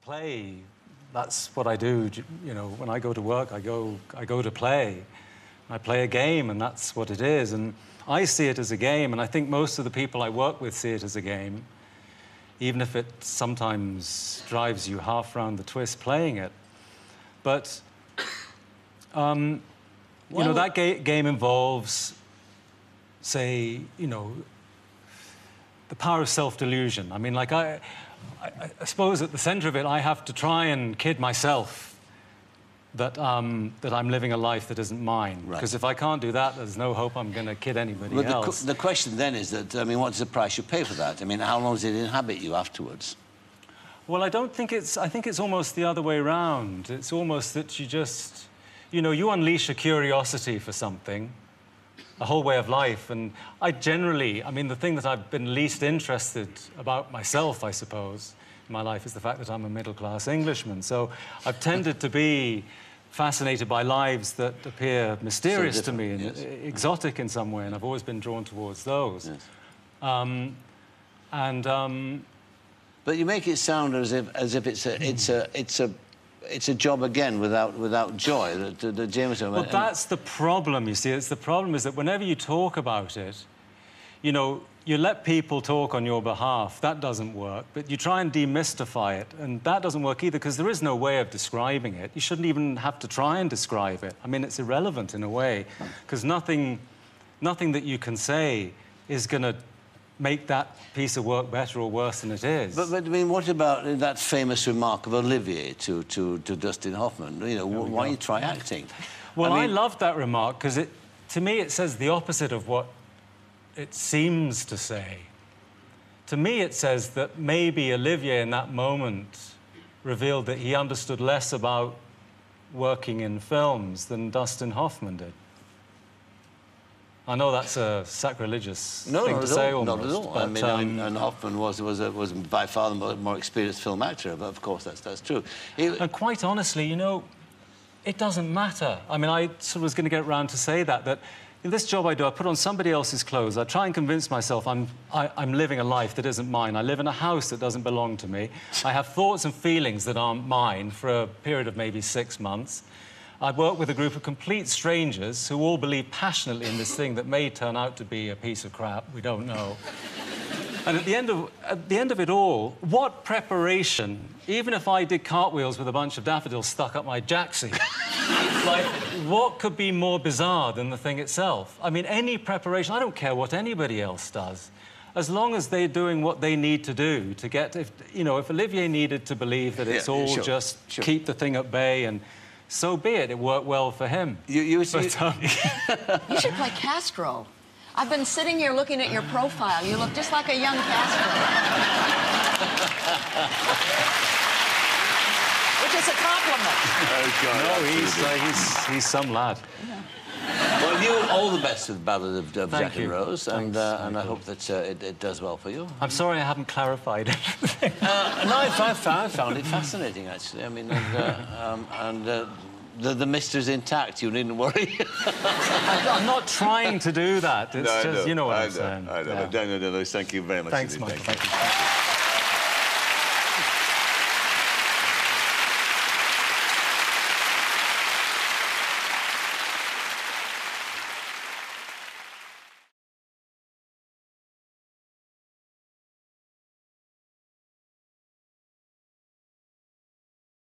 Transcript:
play, that's what I do. You know, when I go to work, I go to play. I play a game, and that's what it is. And I see it as a game, and I think most of the people I work with see it as a game, even if it sometimes drives you half round the twist playing it. But, you know, that game involves, say, you know, the power of self-delusion. I mean, like, I suppose at the centre of it, I have to try and kid myself that I'm living a life that isn't mine. Because if I can't do that, there's no hope I'm going to kid anybody else. The question then is that, I mean, what is the price you pay for that? I mean, how long does it inhabit you afterwards? Well, I don't think it's... I think it's almost the other way round. It's almost that you just... You know, you unleash a curiosity for something, a whole way of life, and I generally... I mean, the thing that I've been least interested about myself, I suppose, in my life is the fact that I'm a middle-class Englishman. So I've tended to be fascinated by lives that appear mysterious to me and exotic in some way, and I've always been drawn towards those. Yes. But you make it sound as if it's a job again without joy. The Jameson. Well, that's the problem. You see, it's the problem is that whenever you talk about it, you know, you let people talk on your behalf. That doesn't work. But you try and demystify it, and that doesn't work either, because there is no way of describing it. You shouldn't even have to try and describe it. I mean, it's irrelevant in a way, because nothing that you can say is going to make that piece of work better or worse than it is. But I mean, what about that famous remark of Olivier to Dustin Hoffman? You know, why you try acting? Well, I loved that remark, because to me it says the opposite of what it seems to say. To me, it says that maybe Olivier in that moment revealed that he understood less about working in films than Dustin Hoffman did. I know that's a sacrilegious thing to say almost. Not at all. I mean, and Hoffman was by far the more experienced film actor, but of course that's true. And quite honestly, you know, it doesn't matter. I mean, I sort of was going to get around to say that in this job I do, I put on somebody else's clothes. I try and convince myself I'm living a life that isn't mine. I live in a house that doesn't belong to me. I have thoughts and feelings that aren't mine for a period of maybe 6 months. I work with a group of complete strangers who all believe passionately in this thing that may turn out to be a piece of crap. We don't know. And at the end of it all, what preparation, even if I did cartwheels with a bunch of daffodils stuck up my jacksie, like, what could be more bizarre than the thing itself? I mean, any preparation, I don't care what anybody else does, as long as they're doing what they need to do to get... If Olivier needed to believe that it's keep the thing at bay, and so be it. It worked well for him. You should play Castro. I've been sitting here looking at your profile. You look just like a young Castro. Which is a compliment. Oh, God. No, he's some lad. Yeah. Well, you all the best with the Ballad of Jack and Rose, and I hope that it does well for you. I'm sorry I haven't clarified everything. No, I found it fascinating, actually. I mean, the mystery's intact, you needn't worry. I'm not trying to do that. It's just, you know what I'm saying. I know. Daniel Dei-Luis, thank you very much. Thanks, Michael. Thank you.